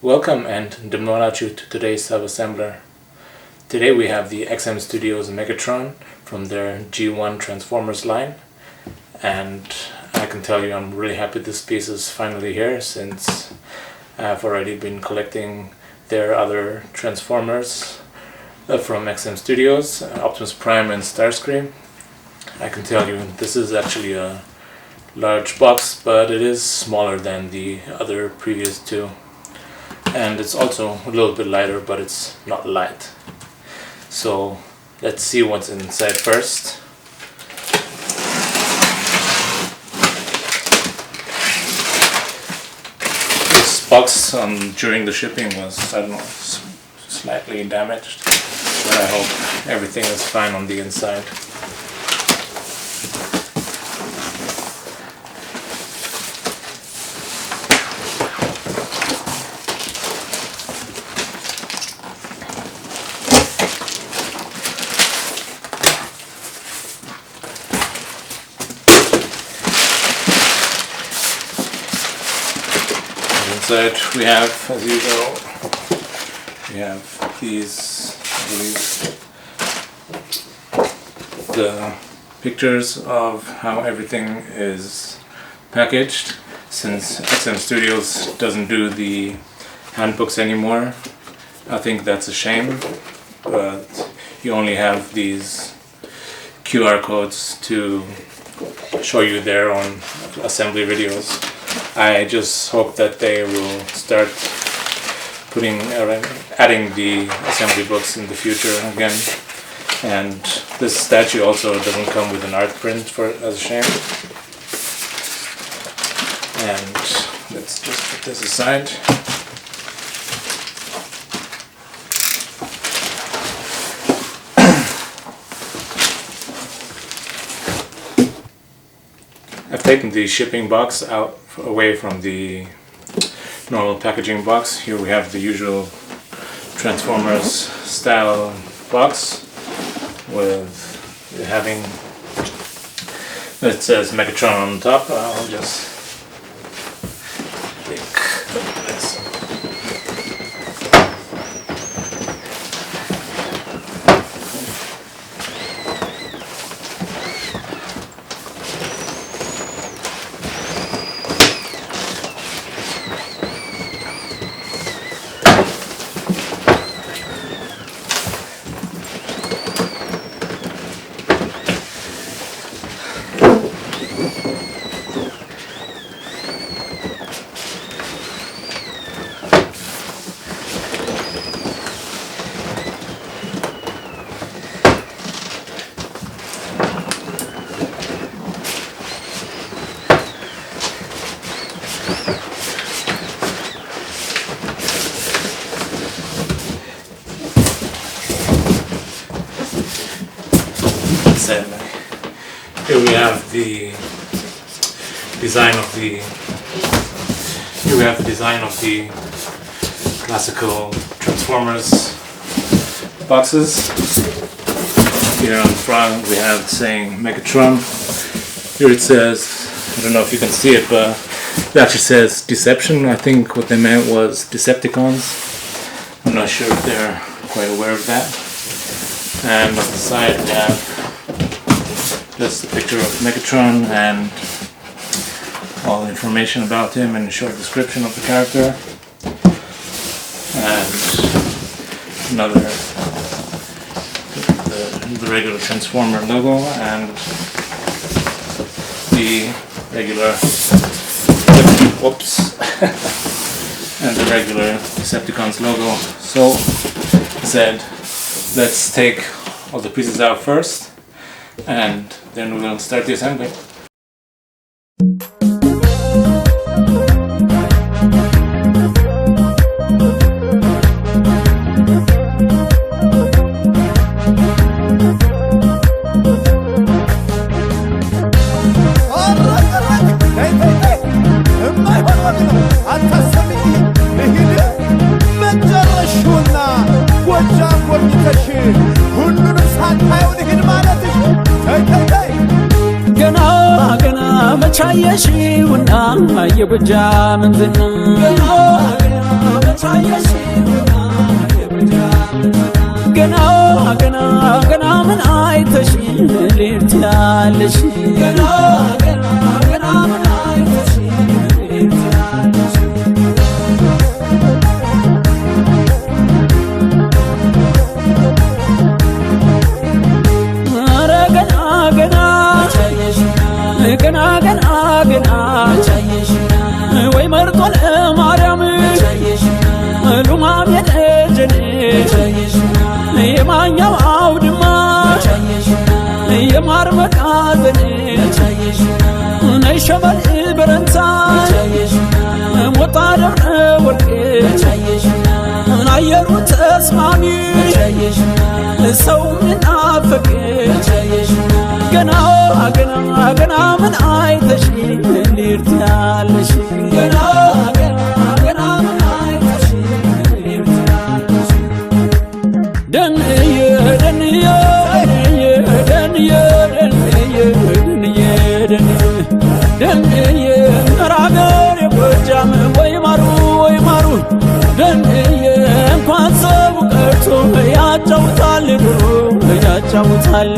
Welcome and ndemnolachu to today's Sabassembler. Today we have the XM Studios Megatron from their G1 Transformers line, and I can tell you I'm really happy this piece is finally here, since I've already been collecting their other Transformers from XM Studios, Optimus Prime and Starscream. I can tell you this is actually a large box, but it is smaller than the other previous two. And it's also a little bit lighter, but it's not light. So let's see what's inside first. This box during the shipping was, I don't know, slightly damaged, but I hope everything is fine on the inside. Inside we have, as usual, we have these, I believe, the pictures of how everything is packaged, since XM Studios doesn't do the handbooks anymore. I think that's a shame, but you only have these QR codes to show you their own assembly videos. I just hope that they will start adding the assembly books in the future again. And this statue also doesn't come with an art print, as a shame. And let's just put this aside. I've taken the shipping box away from the normal packaging box. Here we have the usual Transformers style box with having, it says Megatron on the top. I'll just take this. Here we have the design of the classical Transformers boxes. Here on the front we have saying Megatron. Here it says, I don't know if you can see it, but it actually says Deception. I think what they meant was Decepticons. I'm not sure if they're quite aware of that. And on the side we have just a picture of Megatron and all the information about him and a short description of the character. And another, the regular Transformer logo and the regular, whoops, and the regular Decepticons logo. So I said, let's take all the pieces out first, and then we'll start the assembly. መቻየሽውና የጎጃምን ዝና ገና ገና ገና ምን አይተሽ ልትያለሽ ገና ገና ገና ምን አይተሽ ልትያለሽ ኧረ ገና ገና ገና ገና ገና ወይ መርጦ ለማርያም ሉማም የደጀኔ የማኛው አውድማ የማር መቃዘኔ ነይ ሸበል በረንታ ሞጣ ደብረ ወርቅ አየሩ ተስማሚ ሰው ምናፈቅ ገና ገና ገና ምን አይተሽ ልትያለሽ ገና ገና ገና ምን አይተሽ ልትያለሽ ደንዬ ደንዬ ደንዬ ደንዬ ደንዬ ራገር የጎጃም ወይ ማሩ ወይ ማሩ ደንዬ እንኳን ሰው ቀርቶ ያጫውታል ያጫውታል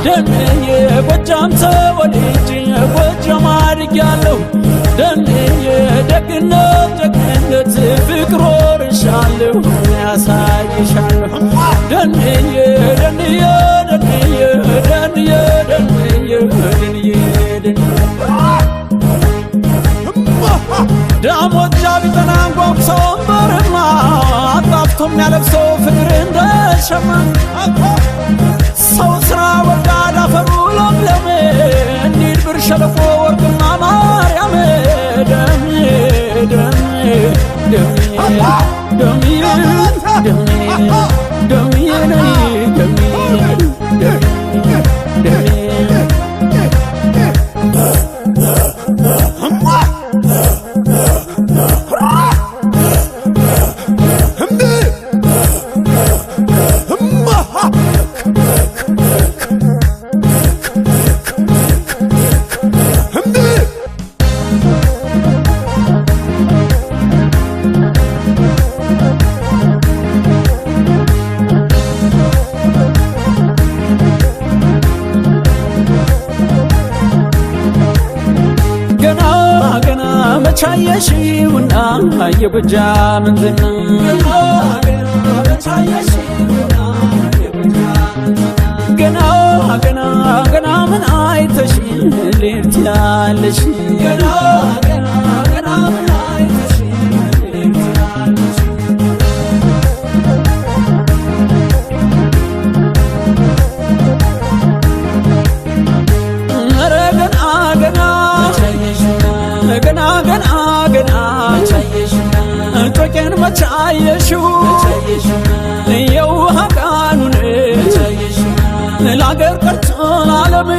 ደንዬ ጎጃም ተወልጄ ጎጃም አድጌያለሁ ደንዬ ደግነት ደግነት ፍቅር ወርሻለሁ ያሳይሻለሁ ደንዬ ደንዬ ደንዬ ደንዬ ደንዬ ደንዬ ዳሞጃ ቢጠና ጓጉሶ በርማ አጣፍቶ የሚያለብሰው ፍቅር እንደሸማ ሰው ስራ ወዳድ አፈሩ ለምለም እንዲል ብር ሸለቆ ወርቅና ማርያም ደሜ ደሜ ደሜ ደሜ ደሜ ደሜ ደሜ ደሜ ቻየሽውና የጎጃምን ዝና ገና ገና ገና ምን አይተሽ ልትያለሽ ገና ገና ገና ምን አይተሽ ልትያለሽ ኧረ ገና ገና ገና ገና ገና ጮቄን መቻየሽው የውሃ ቃኑን ለአገር ቀርቶ ለዓለም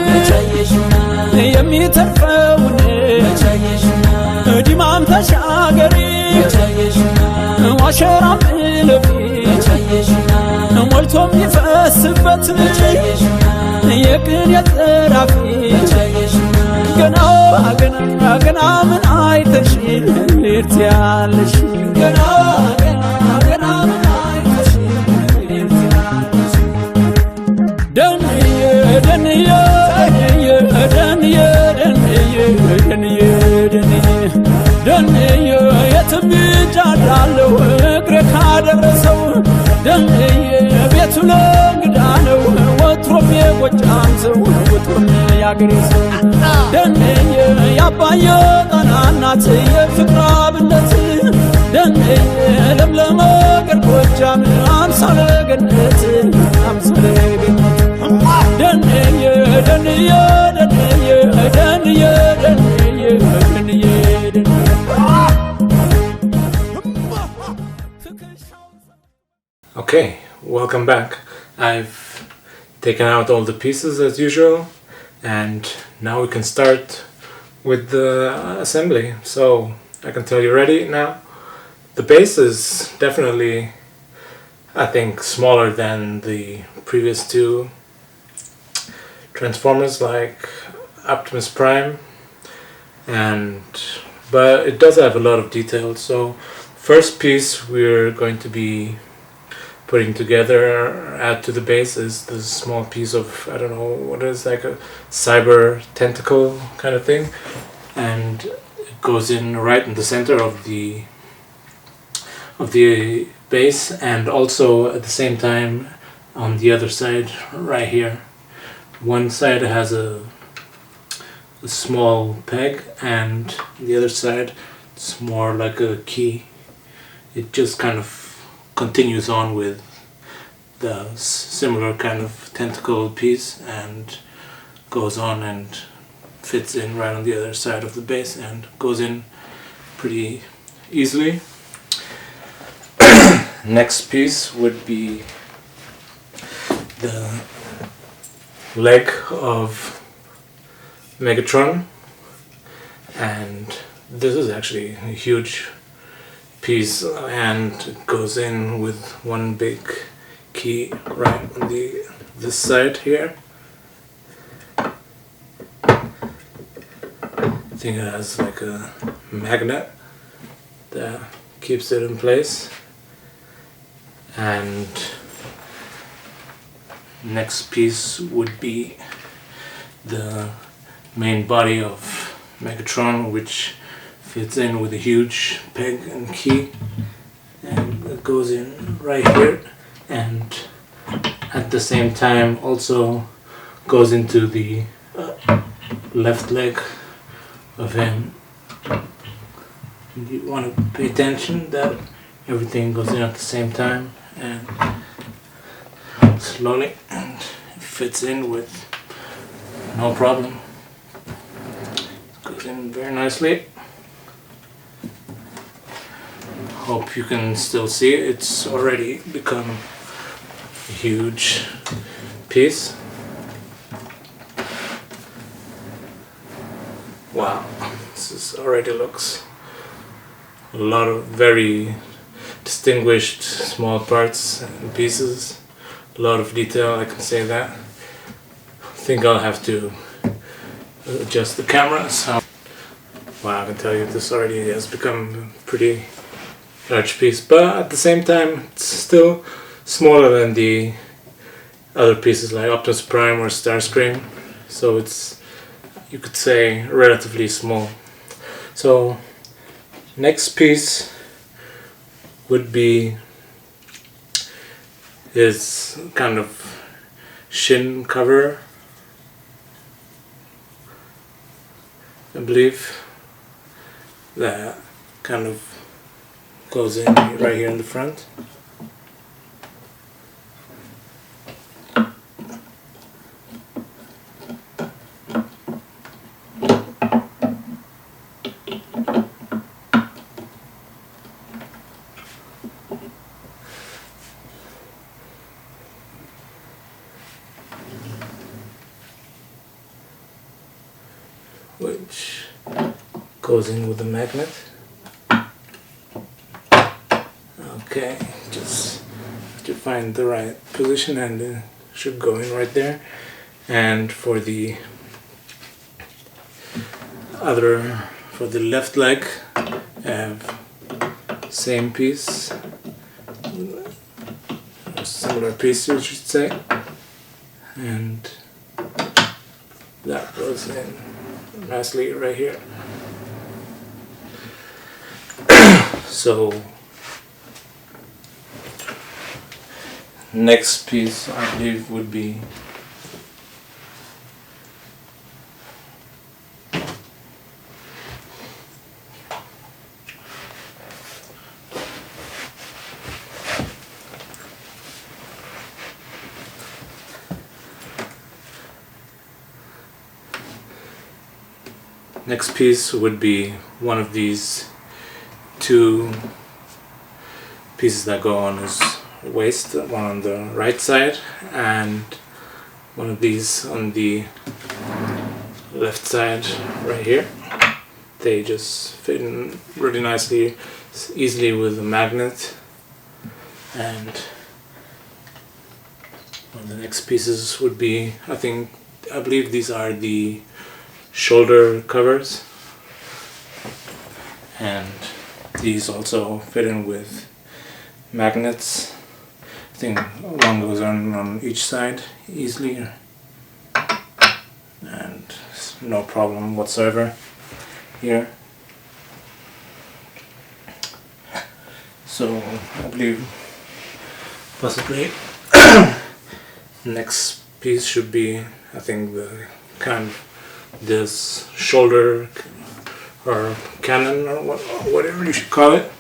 የሚተርፈውን ዲማም ተሻገሪ ዋሸራም እለፊ ሞልቶ የሚፈስበት የቅን የዘራፊ ገና ገና ገና ምን አይተሽ ልትያለሽ ገና ገና ገና ምን አይተሽ ልትያለሽ ደንዬ ደንዬ ደንዬ ደንዬ ደንዬ ደንዬ የትም እጃዳለሁ እግሬ ካደረሰው ደንዬ ቤቱ ለእንግዳ ነው ወትሮም የጎጃም ሰው ወትሮም ያገሬ ሰው ደንዬ ያባየ ጣና እናት የፍቅር አብነት ደንዬ ለምለም አገር ጎጃም አምሳለ ገነት አምሳለ ገነት ደንዬ ደንዬ ደንዬ ደንዬ ደንዬ ደንዬ Okay, welcome back. I've taken out all the pieces as usual, and now we can start with the assembly. So I can tell you ready now. The bass is definitely, I think, smaller than the previous two Transformers like Optimus Prime, but it does have a lot of detail. So first piece we're going to be putting together, add to the base, is this small piece of, I don't know what it is, like a cyber tentacle kind of thing, and it goes in right in the center of the base, and also at the same time on the other side right here. One side has a small peg, and the other side it's more like a key. It just kind of continues on with the similar kind of tentacle piece and goes on and fits in right on the other side of the base and goes in pretty easily. Next piece would be the leg of Megatron, and this is actually a huge piece and it goes in with one big key right on this side here. I think it has like a magnet that keeps it in place. And next piece would be the main body of Megatron, which fits in with a huge peg and key, and it goes in right here, and at the same time also goes into the left leg of him. You want to pay attention that everything goes in at the same time and slowly, and it fits in with no problem. Goes in very nicely. Hope you can still see it. It's already become a huge piece. Wow, already looks a lot of very distinguished small parts and pieces. A lot of detail, I can say that. I think I'll have to adjust the camera. So, wow, I can tell you this already has become a pretty large piece, but at the same time it's still smaller than the other pieces like Optimus Prime or Starscream, so it's, you could say, relatively small. So next piece would be his kind of shin cover, I believe, that kind of goes in right here in the front. Which goes in with the magnet. Okay, just have to find the right position, and it should go in right there. And for the left leg, I have same piece, a similar piece you should say, and that goes in nicely right here. So next piece I believe would be one of these two pieces that go on his waist, one on the right side and one of these on the left side right here. They just fit in really nicely, easily with a magnet. And one of the next pieces would be, I believe these are the shoulder covers, and These also fit in with magnets. I think one goes on each side easily, and no problem whatsoever here. So I believe possibly next piece should be, I think, the kind of this shoulder or cannon or whatever you should call it,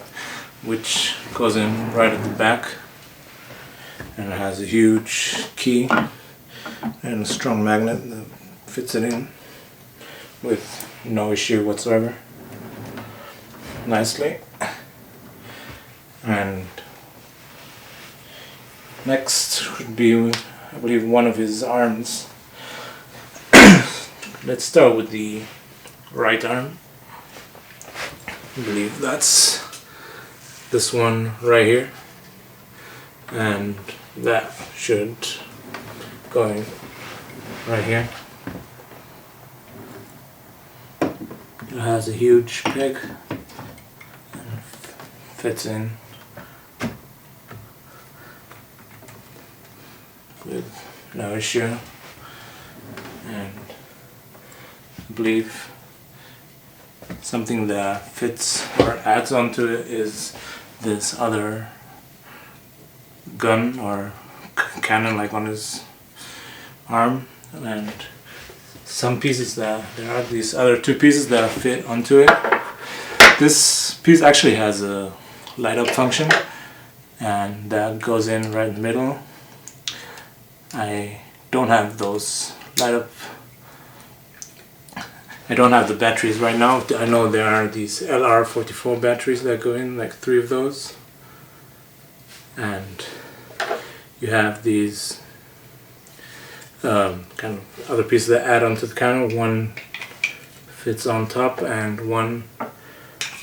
which goes in right at the back, and it has a huge key and a strong magnet that fits it in with no issue whatsoever, nicely. And next would be, I believe, one of his arms. Let's start with the right arm. I believe that's this one right here, and that should go in right here. It has a huge peg and fits in with no issue. And I believe something that fits or adds onto it is this other gun or cannon, like on his arm, and some pieces that there are these other two pieces that fit onto it. This piece actually has a light up function, and that goes in right in the middle. I don't have those light up. I don't have the batteries right now. I know there are these LR44 batteries that go in, like 3 of those. And you have these kind of other pieces that add onto the counter. One fits on top and one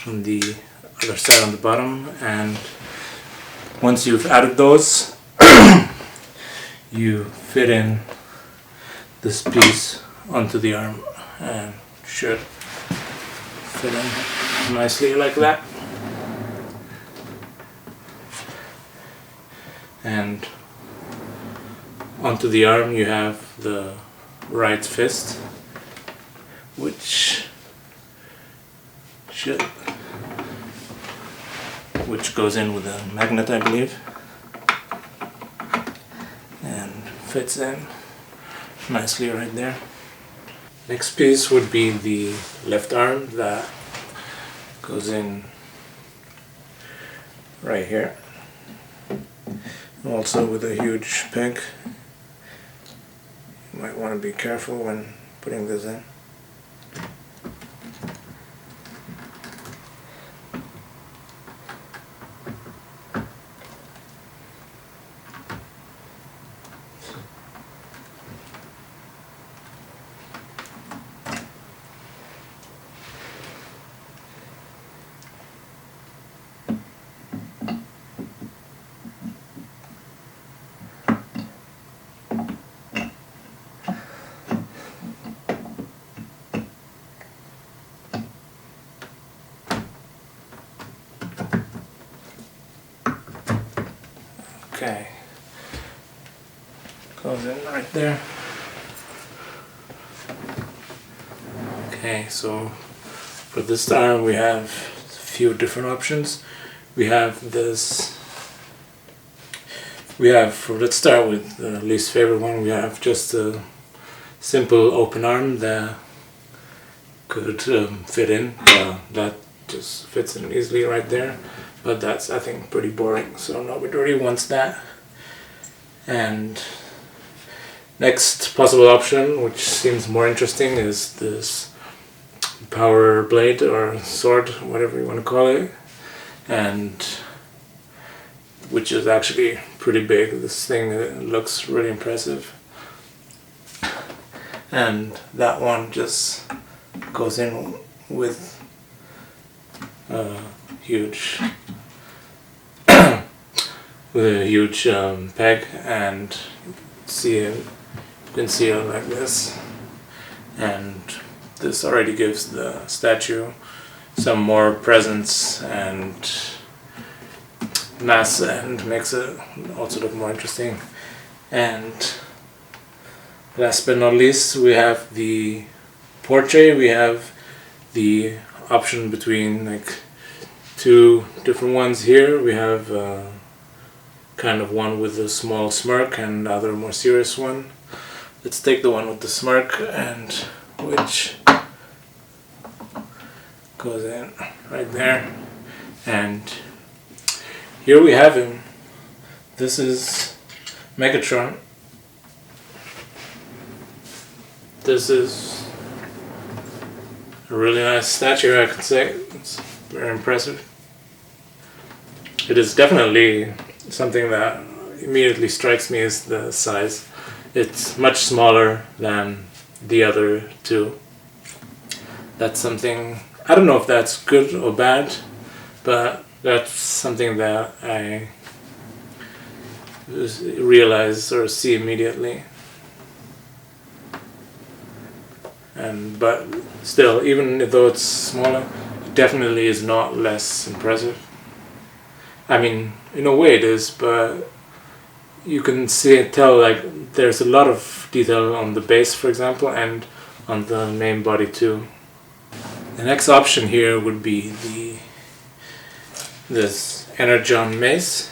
on the other side on the bottom. And once you've added those, you fit in this piece onto the arm, and should fit in nicely like that. And onto the arm you have the right fist, which goes in with a magnet, I believe, and fits in nicely right there. Next piece would be the left arm that goes in right here, also with a huge peg. You might want to be careful when putting this in. Okay, goes in right there. Okay, so for this arm we have a few different options. We have this, let's start with the least favorite one. We have just a simple open arm that could fit in. That just fits in easily right there. But that's, I think, pretty boring, so nobody really wants that. And next possible option, which seems more interesting, is this power blade or sword, whatever you want to call it, and which is actually pretty big. This thing looks really impressive, and that one just goes in with a huge peg, and you can see it like this, and this already gives the statue some more presence and mass, and makes it also look more interesting. And last but not least, we have the portrait. We have the option between like two different ones here. We have kind of one with a small smirk and the other more serious one. Let's take the one with the smirk, and which goes in right there. And here we have him. This is Megatron. This is a really nice statue, I could say. It's very impressive. It is definitely something that immediately strikes me as the size. It's much smaller than the other two. That's something, I don't know if that's good or bad, but that's something that I realize or see immediately. But still, even though it's smaller, it definitely is not less impressive. I mean, in a way it is, but you can tell like there's a lot of detail on the base, for example, and on the main body too. The next option here would be this Energon mace,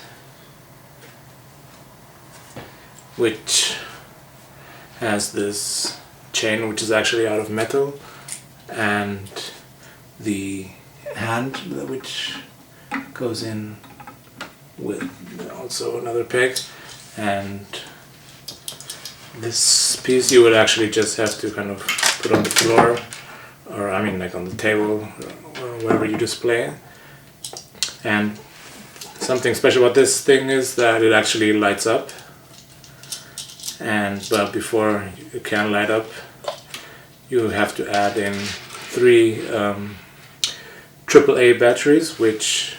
which has this chain which is actually out of metal, and the hand which goes in with also another peg. And this piece you would actually just have to kind of put on the floor, or I mean like on the table or wherever you display it. And something special about this thing is that it actually lights up, but before it can light up you have to add in 3 AAA batteries, which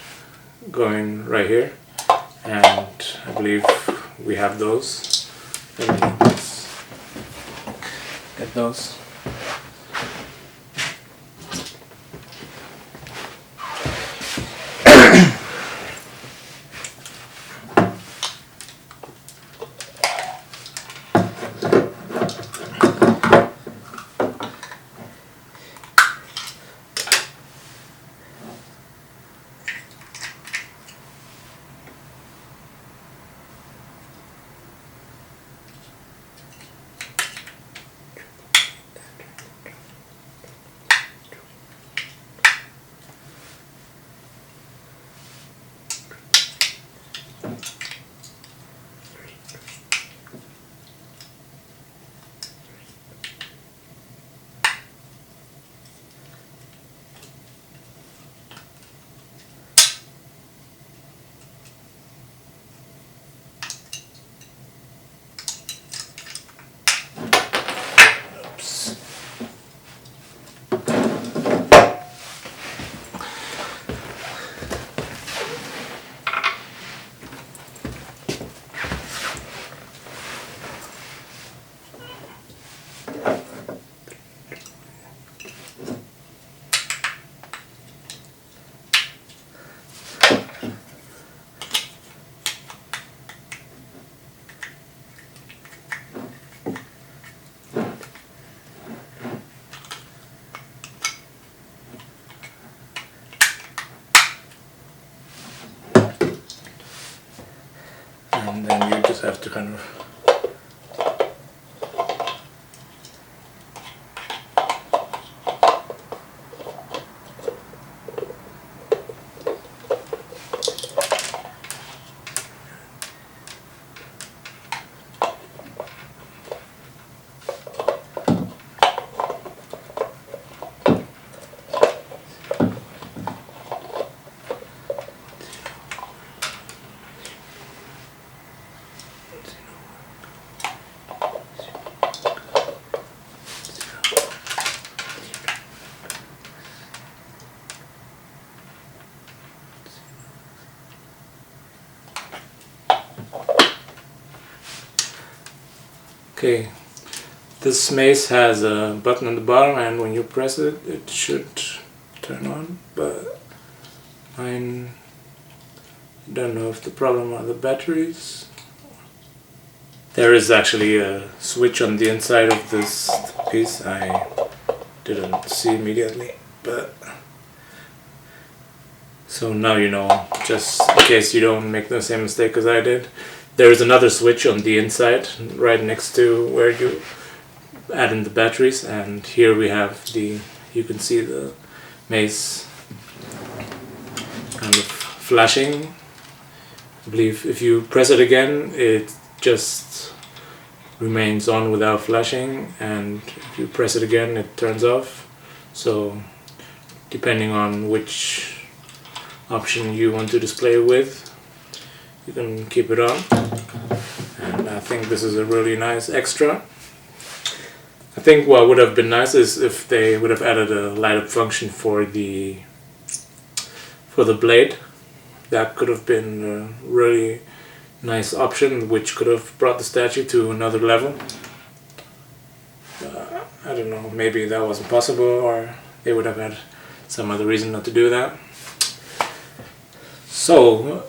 go in right here, and I believe we have those. Let me just get those. And then you just have to kind of Okay, this mace has a button on the bottom, and when you press it, it should turn on, but mine, I don't know if the problem are the batteries. There is actually a switch on the inside of this piece I didn't see immediately, but so now you know, just in case you don't make the same mistake as I did. There is another switch on the inside right next to where you add in the batteries, and here we have you can see the mace kind of flashing. I believe if you press it again, it just remains on without flashing, and if you press it again, it turns off. So depending on which option you want to display with, you can keep it on. And I think this is a really nice extra. I think what would have been nice is if they would have added a light up function for the blade. That could have been a really nice option, which could have brought the statue to another level. I don't know, maybe that wasn't possible, or they would have had some other reason not to do that. So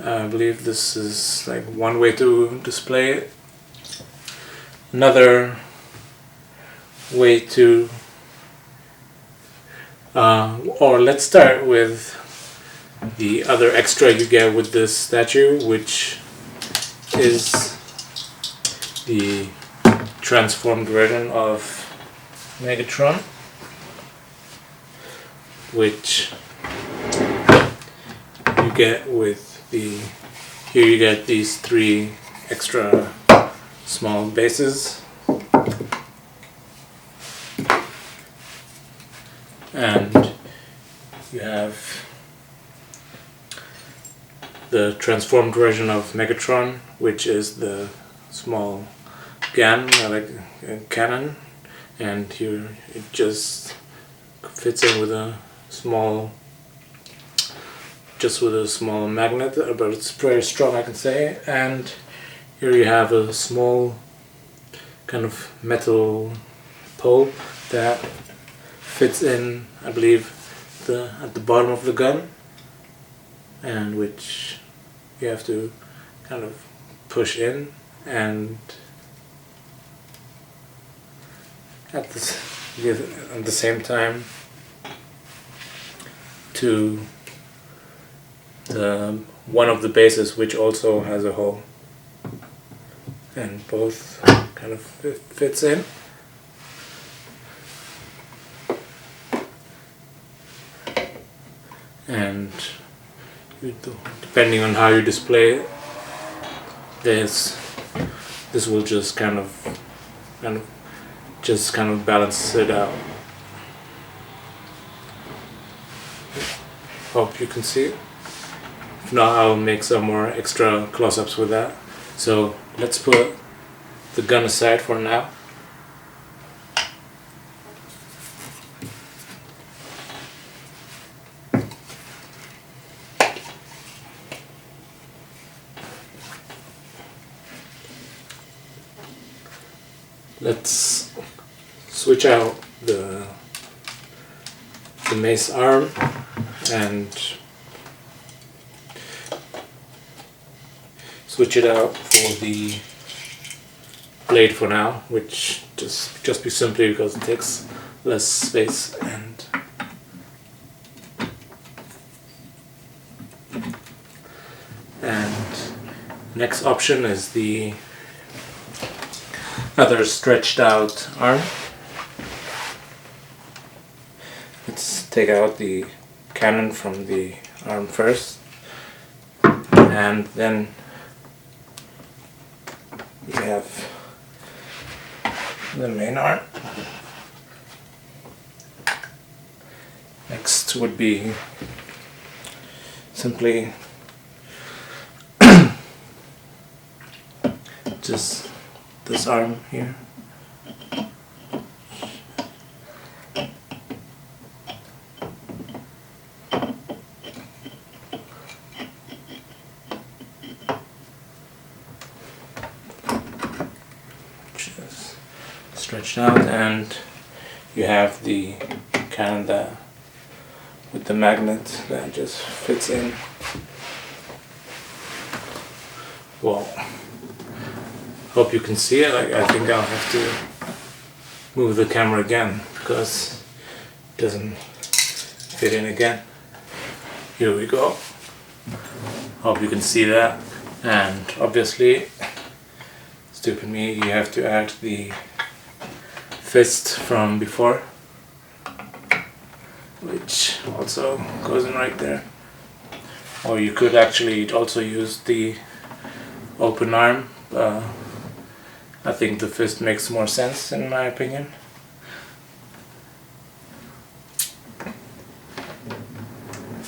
I believe this is like one way to display it. Another way to, or let's start with the other extra you get with this statue, which is the transformed version of Megatron, which you get with here you get these 3 extra small bases, and you have the transformed version of Megatron, which is the small gun, like a cannon, and here it just fits in with a small magnet, but it's very strong, I can say. And here you have a small kind of metal pole that fits in, I believe, at the bottom of the gun, and which you have to kind of push in, and at the same time to one of the bases, which also has a hole, and both kind of fits in. And depending on how you display it, this will just kind of balance it out. Hope you can see it. If not, I'll make some more extra close-ups with that. So let's put the gun aside for now. Let's switch out the mace arm and switch it out for the blade for now, which just be simply because it takes less space. And next option is the other stretched out arm. Let's take out the cannon from the arm first, and then we have the main arm. Next would be simply just this arm here. Just stretched out, and you have the cannon that with the magnet that just fits in. Well, hope you can see it. Like, I think I'll have to move the camera again because it doesn't fit in again. Here we go. Hope you can see that. And obviously, stupid me, you have to add the fist from before, which also goes in right there. Or you could actually also use the open arm. I think the fist makes more sense in my opinion.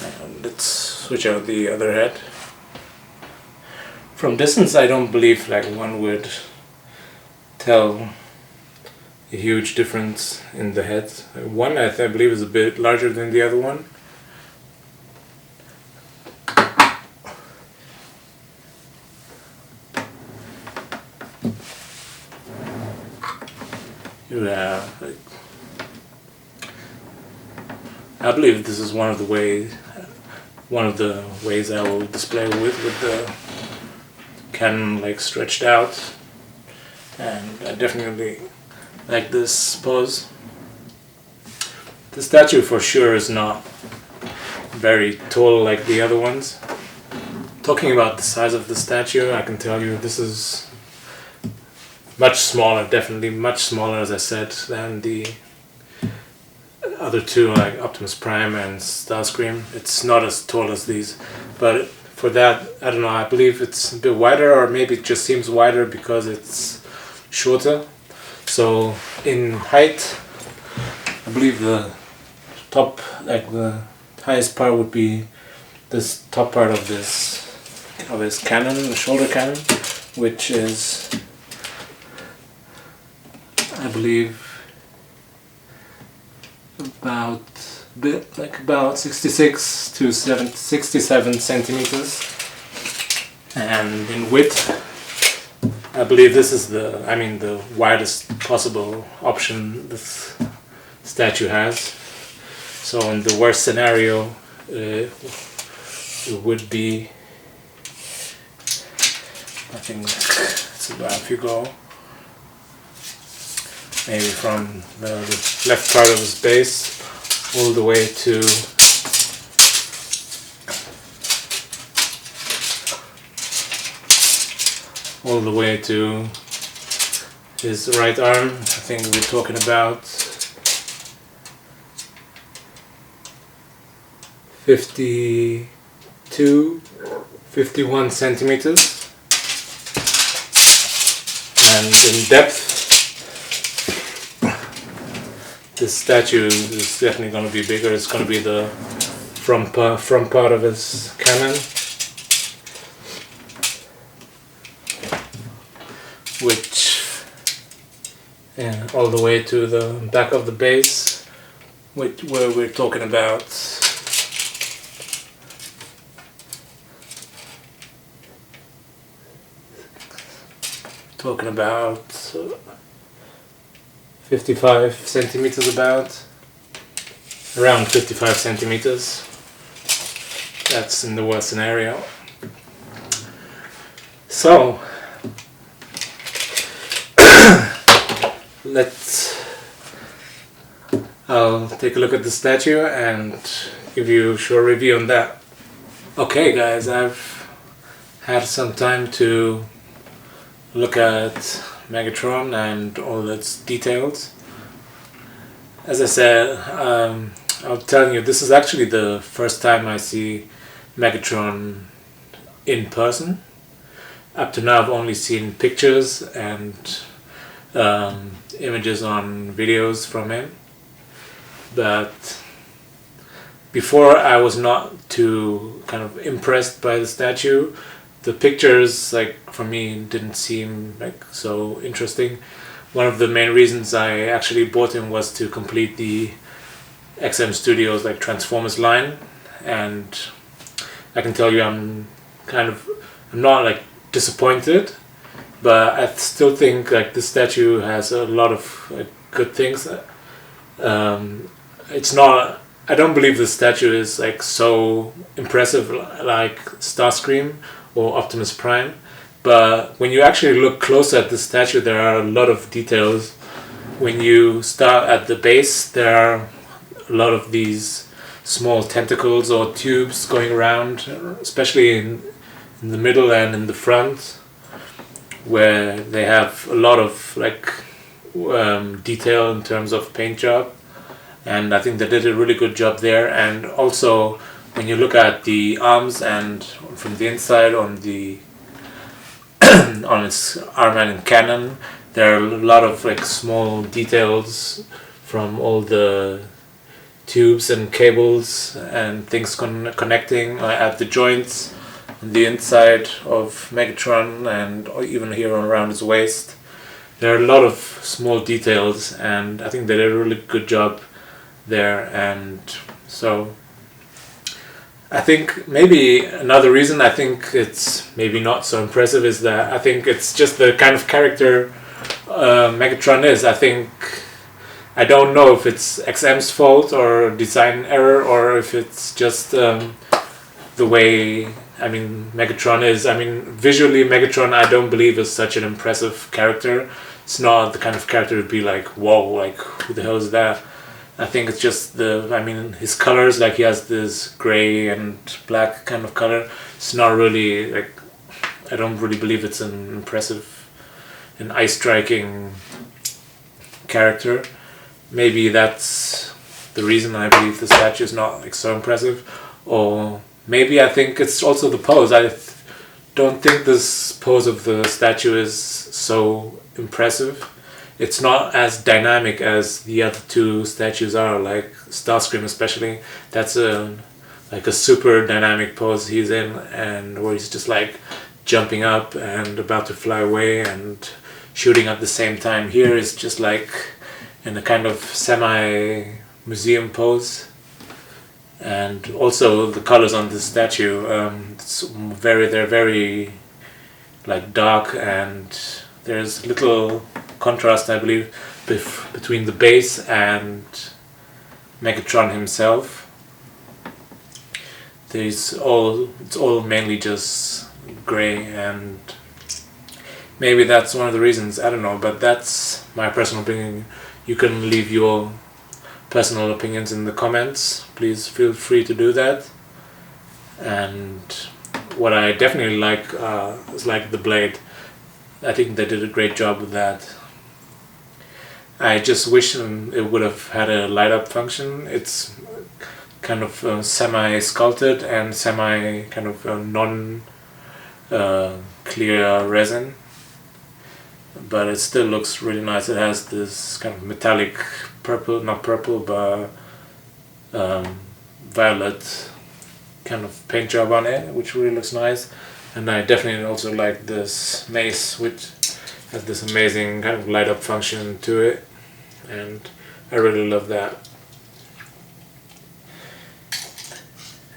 And let's switch out the other head. From distance I don't believe like one would tell a huge difference in the heads. One I believe is a bit larger than the other one. You have, like, I believe this is one of the ways I will display with the Canon like stretched out, and I definitely like this pose. The statue for sure is not very tall like the other ones. Talking about the size of the statue, I can tell you this is much smaller, definitely much smaller, as I said, than the other two, like Optimus Prime and Starscream. It's not as tall as these, but for that, I don't know, I believe it's a bit wider, or maybe it just seems wider because it's shorter. So in height, I believe the top, like the highest part would be this top part of his cannon, the shoulder cannon, which is, I believe, about 66 to 67 centimeters, and in width, I believe this is the widest possible option this statue has. So in the worst scenario, it would be, I think it's about, if you go maybe from the left part of his base all the way to his right arm. I think we're talking about 51 centimeters, and in depth this statue is definitely going to be bigger. It's going to be the front part of his cannon, which all the way to the back of the base, where we're talking about 55 centimeters, around 55 centimeters. That's in the worst scenario. So I'll take a look at the statue and give you a short review on that. Okay guys, I've had some time to look at Megatron and all its details. As I said, I'm telling you, this is actually the first time I see Megatron in person. Up to now I've only seen pictures and images on videos from him, but before I was not too kind of impressed by the statue. The pictures, like, for me didn't seem like so interesting. One of the main reasons I actually bought him was to complete the XM Studios like Transformers line, and I can tell you I'm not like disappointed, but I still think like this statue has a lot of good things. It's not I don't believe the statue is like so impressive like Starscream or Optimus Prime, but when you actually look closer at the statue, there are a lot of details. When you start at the base, there are a lot of these small tentacles or tubes going around, especially in the middle and in the front, where they have a lot of like detail in terms of paint job, and I think they did a really good job there. And also when you look at the arms and from the inside on the on its arm and cannon, there are a lot of like small details from all the tubes and cables and things connecting at the joints on the inside of Megatron, and even here around his waist. There are a lot of small details, and I think they did a really good job there. And so I think maybe another reason I think it's maybe not so impressive is that I think it's just the kind of character Megatron is. I don't know if it's XM's fault or design error, or if it's just the way Megatron is. Visually Megatron I don't believe is such an impressive character. It's not the kind of character to be like, whoa, like who the hell is that? I think it's just his colors, like he has this gray and black kind of color. It's not really like, I don't really believe it's an eye-striking character. Maybe that's the reason I believe the statue is not like so impressive. Or maybe I think it's also the pose. I don't think this pose of the statue is so impressive. It's not as dynamic as the other two statues are, like Starscream especially. That's a super dynamic pose he's in, and where he's just like jumping up and about to fly away and shooting at the same time. Here is just like in a kind of semi-museum pose. And also the colors on the statue, they're very like dark, and there's little contrast, I believe, between the base and Megatron himself. It's all mainly just gray, and maybe that's one of the reasons, I don't know, but that's my personal opinion. You can leave your personal opinions in the comments. Please feel free to do that. And what I definitely like is like the blade. I think they did a great job with that. I just wish it would have had a light up function. It's kind of semi-sculpted and semi kind of non-clear resin, but it still looks really nice. It has this kind of metallic purple, not purple, but violet kind of paint job on it, which really looks nice. And I definitely also like this mace, which has this amazing kind of light up function to it, and I really love that.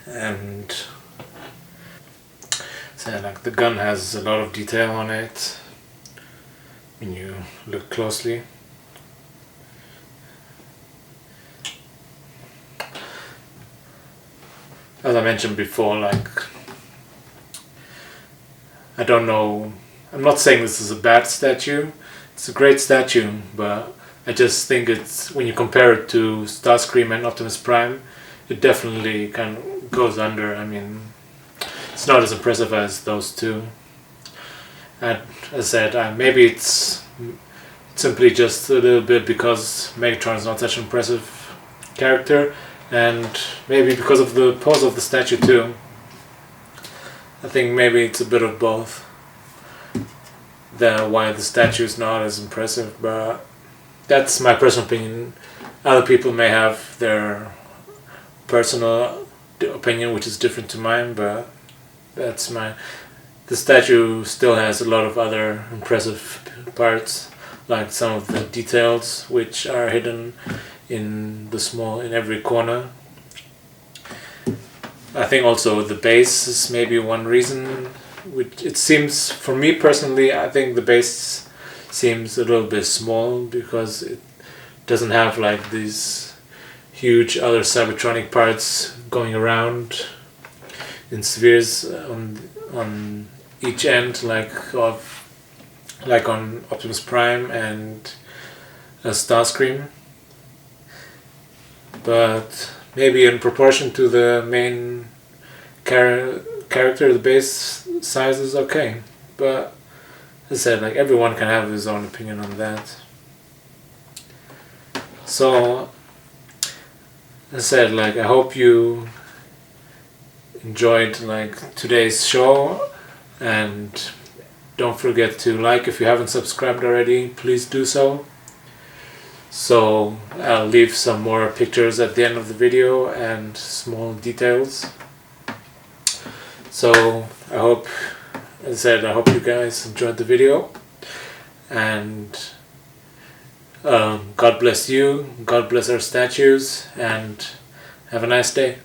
And so like the gun has a lot of detail on it when you look closely. As I mentioned before, like, I don't know, I'm not saying this is a bad statue. It's a great statue, but I just think it's, when you compare it to Starscream and Optimus Prime, it definitely kind of goes under. I mean, it's not as impressive as those two. And as I said, maybe it's simply just a little bit because Megatron is not such an impressive character, and maybe because of the pose of the statue too. I think maybe it's a bit of both. Why the statue is not as impressive, but that's my personal opinion. Other people may have their personal opinion, which is different to mine, but that's my. The statue still has a lot of other impressive parts, like some of the details which are hidden in every corner. I think also the base is maybe one reason, which it seems, for me personally, I think the base seems a little bit small because it doesn't have like these huge other Cybertronic parts going around in spheres on each end, like on Optimus Prime and Starscream. But maybe in proportion to the main character, the base size is okay. But as I said, like, everyone can have his own opinion on that. So as I said, like, I hope you enjoyed like today's show, and don't forget to like. If you haven't subscribed already, please do so. So I'll leave some more pictures at the end of the video and small details. So I hope, as I said, I hope you guys enjoyed the video, and God bless you, God bless our statues, and have a nice day.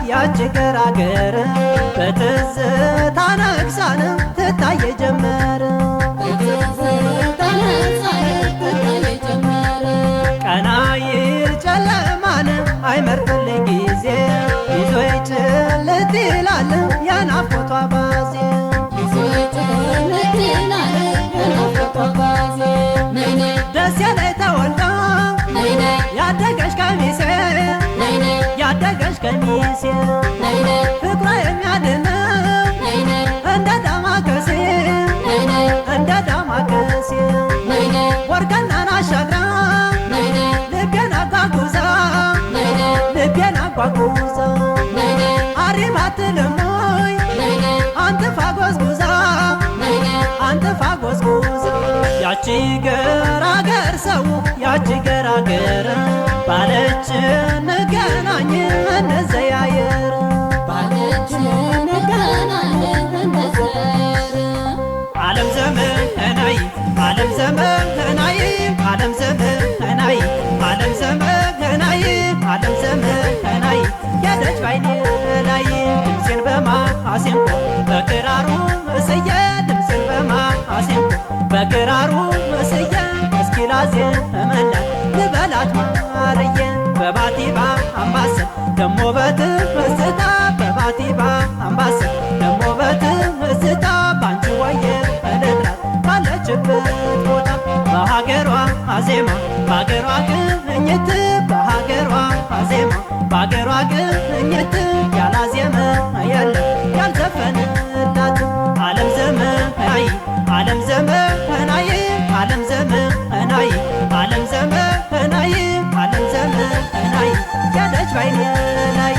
ያችገራገር በትዝታ ነግሳን ትታየ ጀመረ ቀናይር ጨለማን አይመርጥልኝ ጊዜ ይዞ ይጭልጥ ይላል የናፍቆቷ ባዜ ደስ ያለኝ ተወልዳ ያደገች ቀሚሴ ያደገች ቀሚሴ ፍቅሯ የሚያድነው እንደ ዳማከሴ እንደ ዳማከሴ ወርቅናን አሻግራ ልቤን አጓጉዛ ልቤን አጓጉዛ አሪም አትልሞይ አንጥፋ ጎዝጉዛ አንጥፋ ጎዝጉዛ ያቺ ገራገር ሰው ያቺ ገራገር ባለች እንገናኝ እንዘያየር ባለች እንገናኝ እንዘያየር ዓለም ዘመናይ ዓለም ዘመናይ ዓለም ዘመናይ ዓለም ዘመናይ ዓለም ዘመናይ ያደች ባይኔ ላይ ድምፄን በማሲንቆ በክራሩ እስየ ድምፄን በማሲንቆ በክራሩ እስየ እስኪ ላዜምላት ልበላት ማርየ በባቲባ አምባሰል ደሞ በትዝታ በባቲባ አምባሰል ደሞ በትዝታ ባንቺ ወየ እልላት ባለችበት ቦታ በሀገሯ አዜማ በሀገሯ ቅኝት በሀገሯ አዜማ በሀገሯ ቅኝት ያላዜመ የለም ያልዘፈንላት ዓለም ዘመናይ ዓለም ዘመናይ ዓለም ዘመናይ ዓለም ዘመናይ ዓለም ዘመናይ ያደች ባይኔ ላይ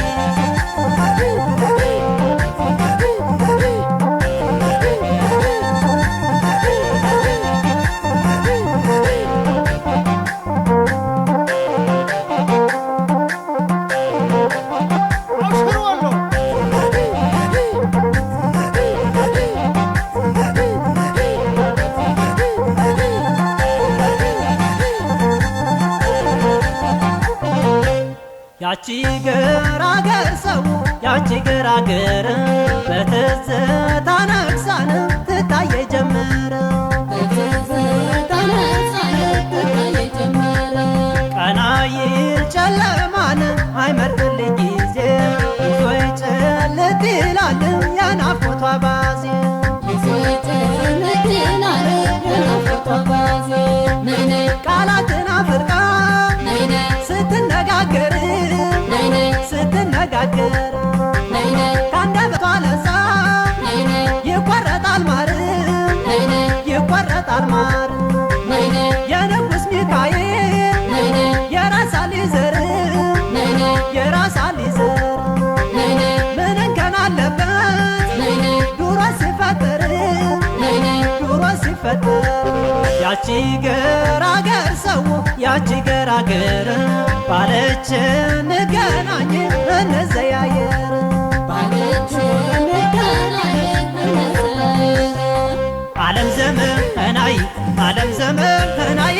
ያቺ ገራገር ሰው ያቺ ገራገር በትዝታ ነግሳን ትታየ ጀመረ እየተነጋገረ ካንደበቷ ለዛ ይቆረጣል ማር ይቆረጣል ማር የንጉሥ ሚካኤል የራሳሊ ዘር የራሳሊ ዘር ምን እንከን አለበት ዱሮ ሲፈጠር ዱሮ ሲፈጠር ያቺ ገራገር ሰው ያቺ ገራገር ባለች እንገናኝ እንዘያየር ባለች እንገናኝ እንዘያየር ዓለም ዘመናይ ዓለም ዘመናይ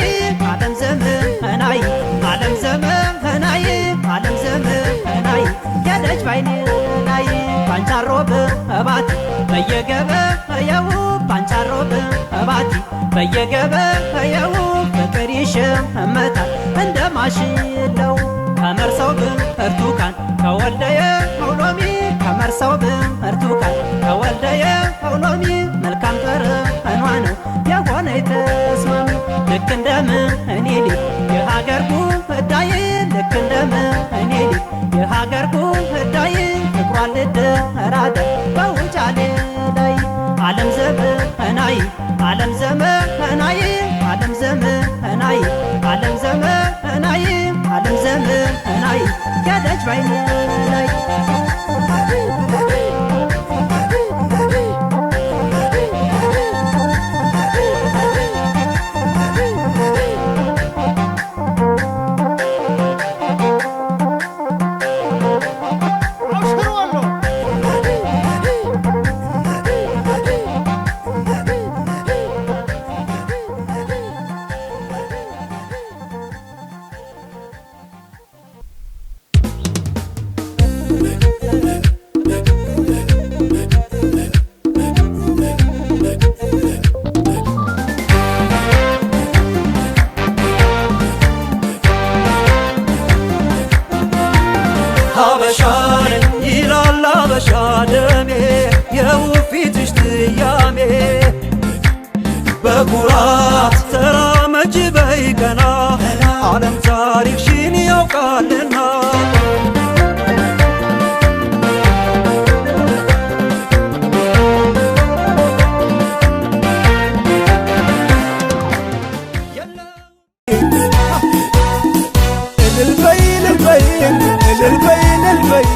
ዓለም ዘመናይ ዓለም ዘመናይ ዓለም ዘመናይ ያደች ባይኔ ላይ ባንቻሮብ እባቲ በየገበያው ባንቻሮብ እባቲ በየገበያው ፍቅር ይሸመታል እንደ ማሽለው ከመርሰው ብርቱካን ከወልደየ ሎሚ ከመርሰው ብርቱካን ከወልደየ ሎሚ መልካም ጠረኗ ነው የሆነች ተስማሚ ልክ እንደምን ሊል የሀገር ጉዳይ ልክ እንደምን ሊል የሀገር ጉዳይ ፍቅሯን ልደራደ በውጫሌ ላይ ዓለም ዘመናይ ዓለም ዘመናይ ዓለም ዘመናይ ዓለም ዘመናይ ዓለም ዘመናይ ያደች ባይኔ ላይ ደሜ የውፊትሽ ትያሜ በኩራት ተራመጅ በይ ቀና ዓለም ታሪክሽን ያውቃልና እልል በይ እልል በይ እልል በይ እልል በይ